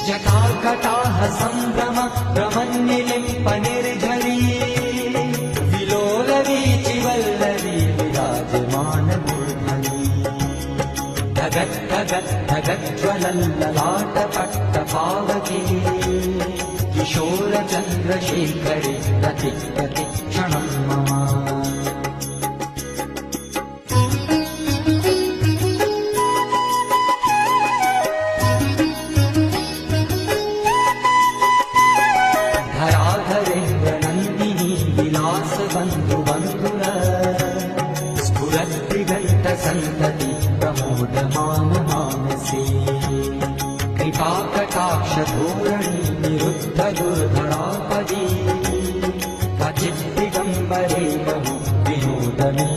जटाकटाह सम्भ्रम भ्रमन्निलिम्प निर्झरी विलोलवीचिवल्लरी विराजमान मूर्धनि धगत् धगत् धगज्ज्वलल्ललाटपट्टपावके किशोरचन्द्रशेखरे प्रति प्रतिक्षणं मम धराधरेन्द्रनन्दिनी विलासबन्धुबन्धुर स्फुरद्दिगन्तसन्तति प्रमोदमान मानसे कृपाकटाक्षधोरणी निरुद्ध दुर्धरापदी क्वचित् दिगम्बरे बहु विनोदमी